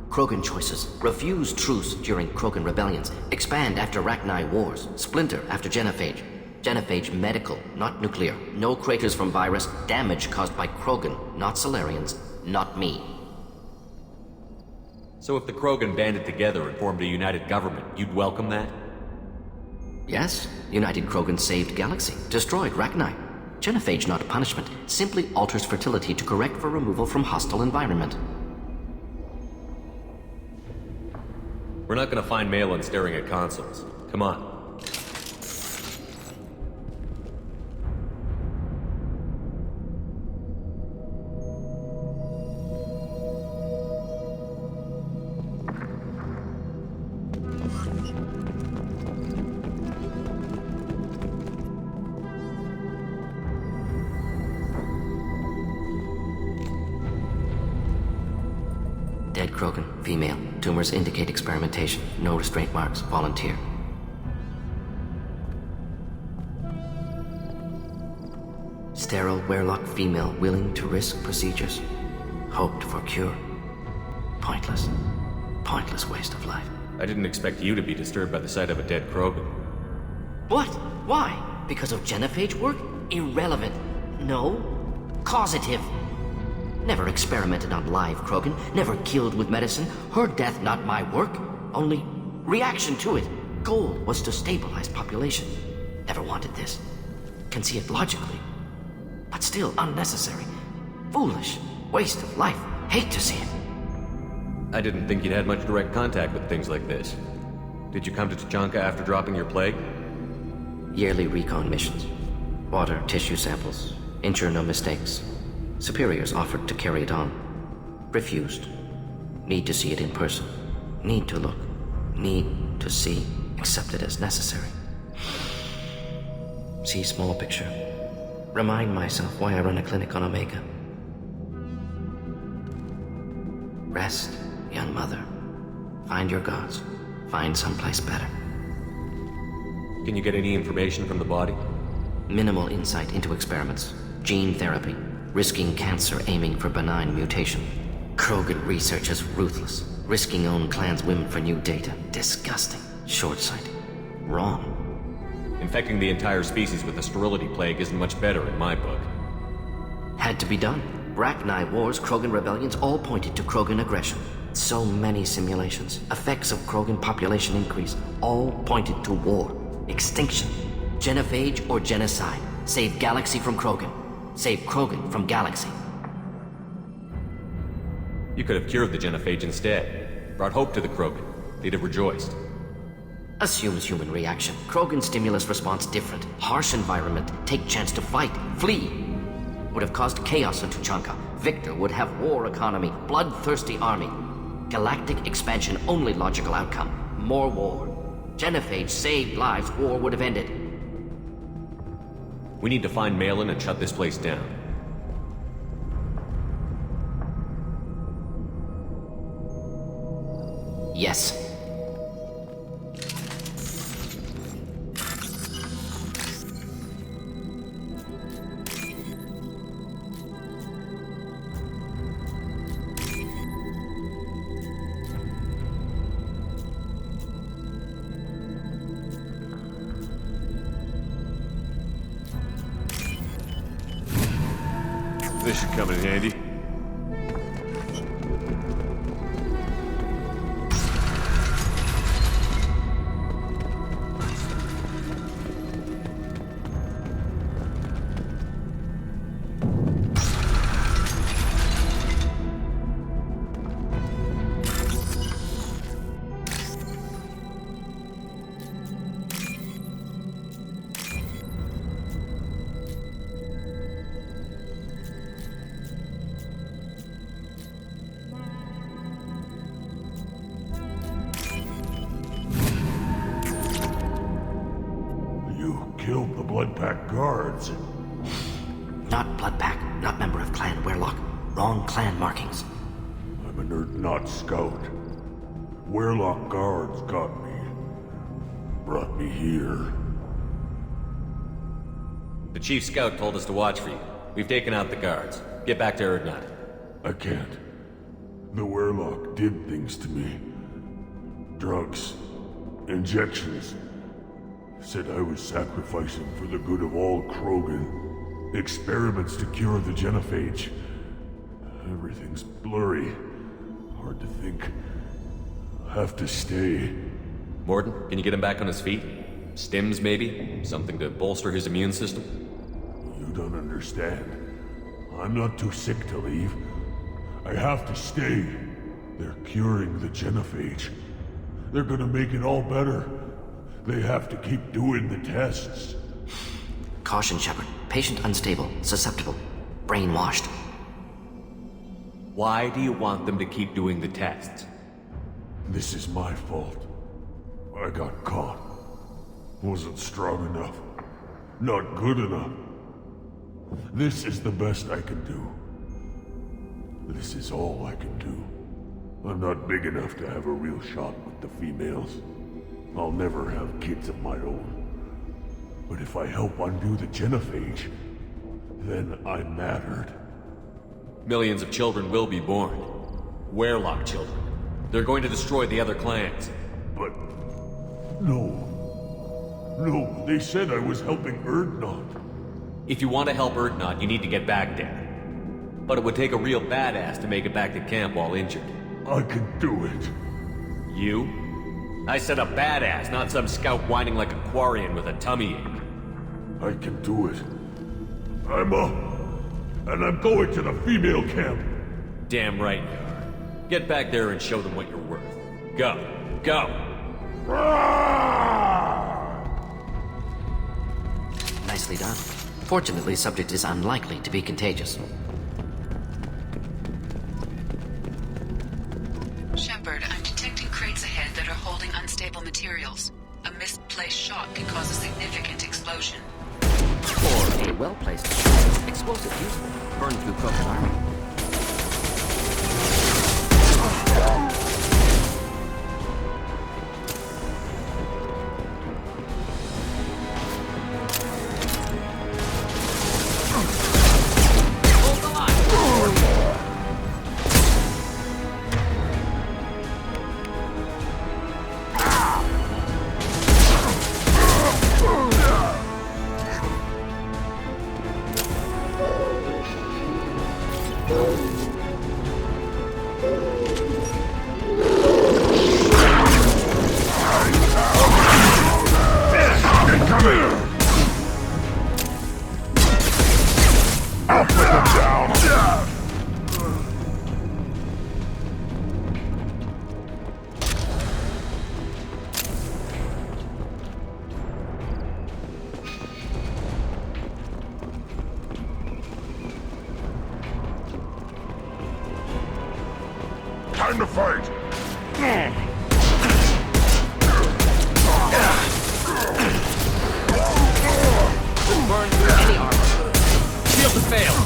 Krogan choices. Refuse truce during Krogan rebellions. Expand after Rachni wars. Splinter after genophage. Genophage medical, not nuclear. No craters from virus. Damage caused by Krogan, not Solarians. Not me. So if the Krogan banded together and formed a united government, you'd welcome that? Yes. United Krogan saved Galaxy. Destroyed Rachni. Genophage not punishment. Simply alters fertility to correct for removal from hostile environment. We're not gonna find Malon staring at consoles. Come on. Dead Krogan, female. Tumors indicate experimentation. No restraint marks. Volunteer. Sterile Werlock female willing to risk procedures. Hoped for cure. Pointless. Pointless waste of life. I didn't expect you to be disturbed by the sight of a dead Krogan. What? Why? Because of genophage work? Irrelevant. No. Causative. Never experimented on live Krogan. Never killed with medicine. Her death not my work. Only reaction to it. Goal was to stabilize population. Never wanted this. Can see it logically. But still unnecessary. Foolish. Waste of life. Hate to see it. I didn't think you'd had much direct contact with things like this. Did you come to Tachanka after dropping your plague? Yearly recon missions. Water, tissue samples. Ensure no mistakes. Superiors offered to carry it on. Refused. Need to see it in person. Need to look. Need to see. Accept it as necessary. See small picture. Remind myself why I run a clinic on Omega. Rest, young mother. Find your gods. Find someplace better. Can you get any information from the body? Minimal insight into experiments. Gene therapy. Risking cancer aiming for benign mutation. Krogan research is ruthless. Risking own clan's women for new data. Disgusting. Short-sighted. Wrong. Infecting the entire species with the sterility plague isn't much better in my book. Had to be done. Rachni wars, Krogan rebellions, all pointed to Krogan aggression. So many simulations. Effects of Krogan population increase. All pointed to war. Extinction. Genophage or genocide. Save galaxy from Krogan. Save Krogan from galaxy. You could have cured the genophage instead. Brought hope to the Krogan. They'd have rejoiced. Assumes human reaction. Krogan stimulus response different. Harsh environment. Take chance to fight. Flee. Would have caused chaos in Tuchanka. Victor would have war economy. Bloodthirsty army. Galactic expansion only logical outcome. More war. Genophage saved lives. War would have ended. We need to find Malin and shut this place down. Yes. This should come in handy. Killed the Bloodpack guards. Not Bloodpack, not member of Clan Werlock. Wrong clan markings. I'm a nerd, not scout. Werlock guards got me. Brought me here. The chief scout told us to watch for you. We've taken out the guards. Get back to Erdnot. I can't. The Werlock did things to me. Drugs. Injections. Said I was sacrificing for the good of all Krogan. Experiments to cure the genophage. Everything's blurry. Hard to think. Have to stay. Morton, can you get him back on his feet? Stims, maybe? Something to bolster his immune system? You don't understand. I'm not too sick to leave. I have to stay. They're curing the genophage. They're gonna make it all better. They have to keep doing the tests. Caution, Shepard. Patient unstable, susceptible, brainwashed. Why do you want them to keep doing the tests? This is my fault. I got caught. Wasn't strong enough. Not good enough. This is the best I can do. This is all I can do. I'm not big enough to have a real shot with the females. I'll never have kids of my own. But if I help undo the genophage, then I mattered. Millions of children will be born. Werlock children. They're going to destroy the other clans. But... no. No, they said I was helping Erdnot. If you want to help Erdnot, you need to get back there. But it would take a real badass to make it back to camp while injured. I can do it. You? I said a badass, not some scout whining like a Quarian with a tummy ache. I can do it. I'm up. And I'm going to the female camp. Damn right you are. Get back there and show them what you're worth. Go. Go! Nicely done. Fortunately, subject is unlikely to be contagious. Shepard, I'm detecting crates ahead that are holding unstable materials. A misplaced shot can cause a significant explosion. Or a well-placed shot. Explosive useful. Burn through Krogan armor. Time to fight! Burn through any armor. Shield to fail!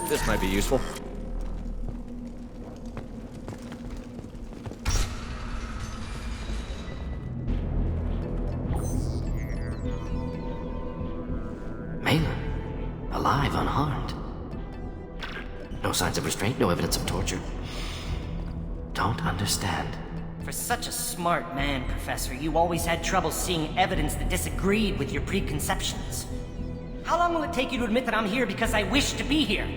This might be useful. Malin, alive, unharmed. No signs of restraint, no evidence of torture. Don't understand. For such a smart man, Professor, you always had trouble seeing evidence that disagreed with your preconceptions. How long will it take you to admit that I'm here because I wish to be here?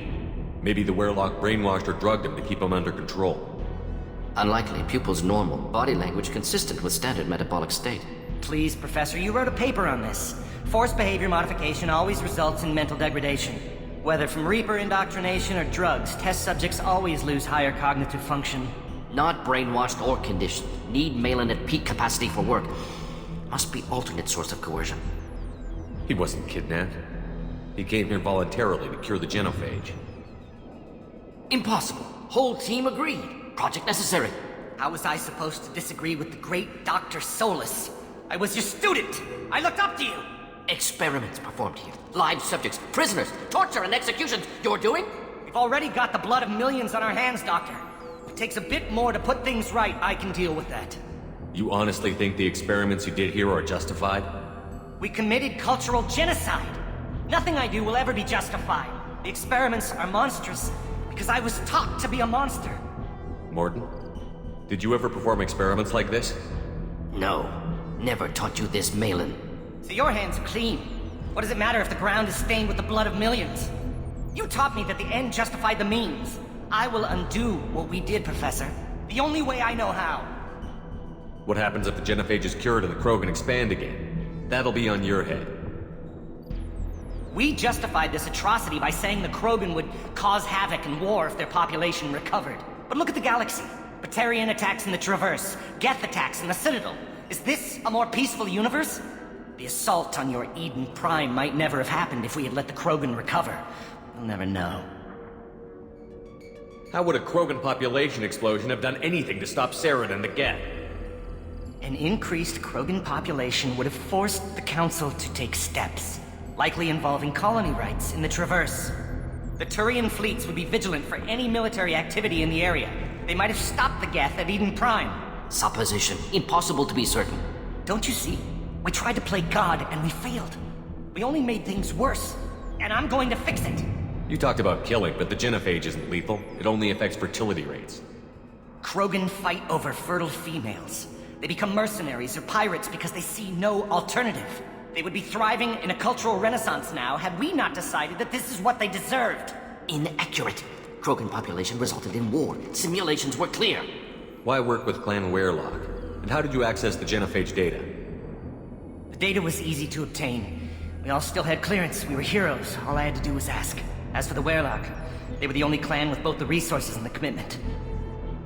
Maybe the Werlock brainwashed or drugged him to keep him under control. Unlikely. Pupil's normal. Body language consistent with standard metabolic state. Please, Professor, you wrote a paper on this. Forced behavior modification always results in mental degradation. Whether from Reaper indoctrination or drugs, test subjects always lose higher cognitive function. Not brainwashed or conditioned. Need Malin at peak capacity for work. Must be alternate source of coercion. He wasn't kidnapped. He came here voluntarily to cure the genophage. Impossible. Whole team agreed. Project necessary. How was I supposed to disagree with the great Dr. Solus? I was your student! I looked up to you! Experiments performed here. Live subjects, prisoners, torture and executions. You're doing? We've already got the blood of millions on our hands, Doctor. If it takes a bit more to put things right, I can deal with that. You honestly think the experiments you did here are justified? We committed cultural genocide. Nothing I do will ever be justified. The experiments are monstrous because I was taught to be a monster. Morton, did you ever perform experiments like this? No. Never taught you this, Malin. So your hands are clean. What does it matter if the ground is stained with the blood of millions? You taught me that the end justified the means. I will undo what we did, Professor. The only way I know how. What happens if the genophage is cured and the Krogan expand again? That'll be on your head. We justified this atrocity by saying the Krogan would cause havoc and war if their population recovered. But look at the galaxy. Batarian attacks in the Traverse, Geth attacks in the Citadel. Is this a more peaceful universe? The assault on your Eden Prime might never have happened if we had let the Krogan recover. We'll never know. How would a Krogan population explosion have done anything to stop Saren and the Geth? An increased Krogan population would have forced the Council to take steps, likely involving colony rights in the Traverse. The Turian fleets would be vigilant for any military activity in the area. They might have stopped the Geth at Eden Prime. Supposition. Impossible to be certain. Don't you see? We tried to play God and we failed. We only made things worse. And I'm going to fix it. You talked about killing, but the genophage isn't lethal. It only affects fertility rates. Krogan fight over fertile females. They become mercenaries or pirates because they see no alternative. They would be thriving in a cultural renaissance now had we not decided that this is what they deserved. Inaccurate. Krogan population resulted in war. Simulations were clear. Why work with Clan Werelock? And how did you access the genophage data? The data was easy to obtain. We all still had clearance. We were heroes. All I had to do was ask. As for the Werelock, they were the only clan with both the resources and the commitment.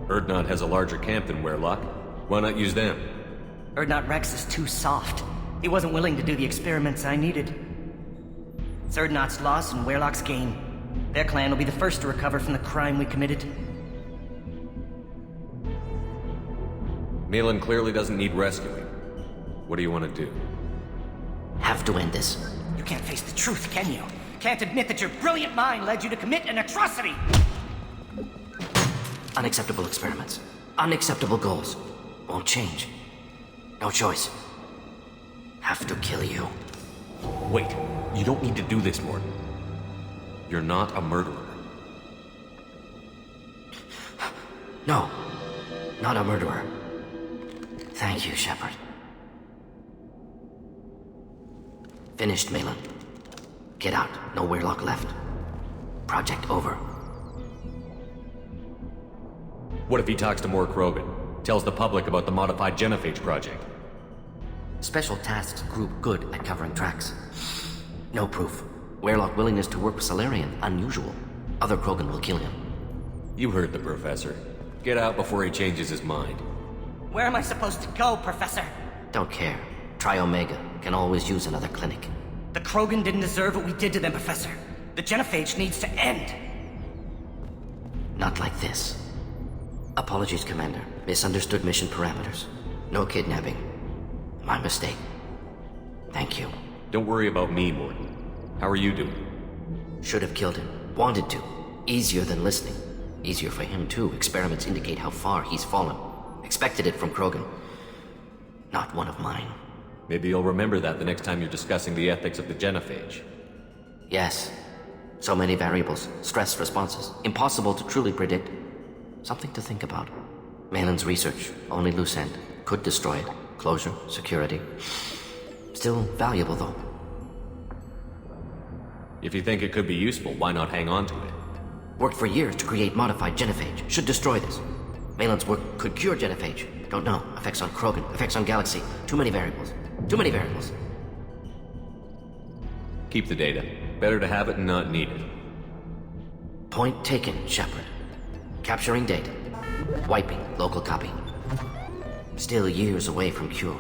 Urdnot has a larger camp than Werelock. Why not use them? Urdnot Rex is too soft. He wasn't willing to do the experiments I needed. It's Urdnot's loss and Werelock's gain. Their clan will be the first to recover from the crime we committed. Malin clearly doesn't need rescuing. What do you want to do? Have to end this. You can't face the truth, can you? Can't admit that your brilliant mind led you to commit an atrocity! Unacceptable experiments. Unacceptable goals. Won't change. No choice. Have to kill you. Wait, you don't need to do this, Morton. You're not a murderer. No. Not a murderer. Thank you, Shepard. Finished, Malin. Get out. No Werelock left. Project over. What if he talks to more Krogan? Tells the public about the modified genophage project? Special tasks group good at covering tracks. No proof. Werelock willingness to work with Salarian, unusual. Other Krogan will kill him. You heard the professor. Get out before he changes his mind. Where am I supposed to go, Professor? Don't care. Try Omega. Can always use another clinic. The Krogan didn't deserve what we did to them, Professor. The genophage needs to end. Not like this. Apologies, Commander. Misunderstood mission parameters. No kidnapping. My mistake. Thank you. Don't worry about me, Morton. How are you doing? Should have killed him. Wanted to. Easier than listening. Easier for him, too. Experiments indicate how far he's fallen. Expected it from Krogan. Not one of mine. Maybe you'll remember that the next time you're discussing the ethics of the genophage. Yes. So many variables. Stress responses. Impossible to truly predict. Something to think about. Malin's research. Only loose end. Could destroy it. Closure. Security. Still valuable, though. If you think it could be useful, why not hang on to it? Worked for years to create modified genophage. Should destroy this. Malin's work could cure genophage. Don't know. Effects on Krogan, effects on Galaxy. Too many variables. Too many variables. Keep the data. Better to have it and not need it. Point taken, Shepard. Capturing data. Wiping local copy. Still years away from cure,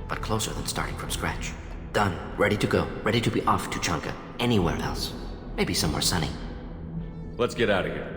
but closer than starting from scratch. Done. Ready to go. Ready to be off to Chanka. Anywhere else. Maybe somewhere sunny. Let's get out of here.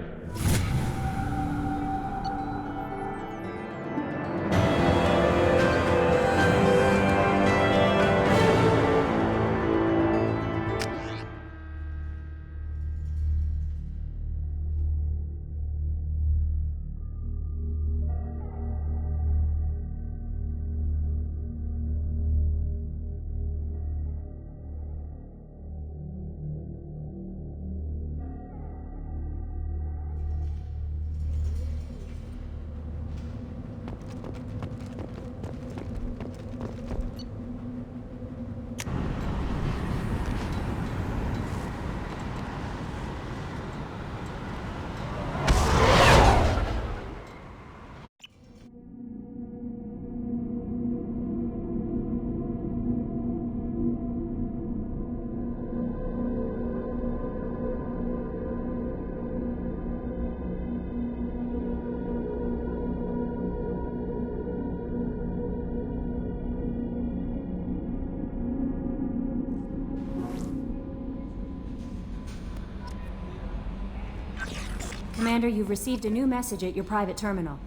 Commander, you've received a new message at your private terminal.